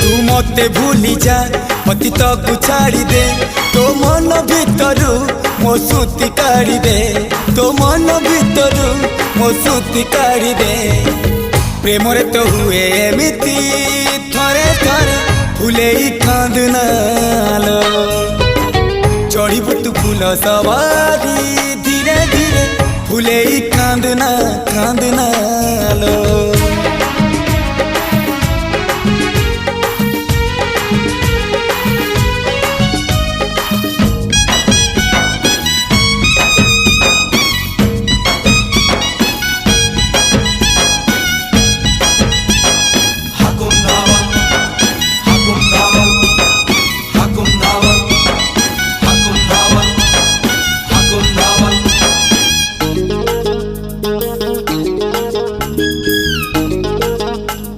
तू मते भूली जा अतीत को छाड़ी दे तो मन भितरु मो सुती काढ़ी दे तो मन भितरु मो सुती काढ़ी दे प्रेम रे तो हुए एमिति थरे थरे फुले कांदनालो चढ़ी बुटू फूल सवारी धीरे धीरे फुले कांदना कांदनालो।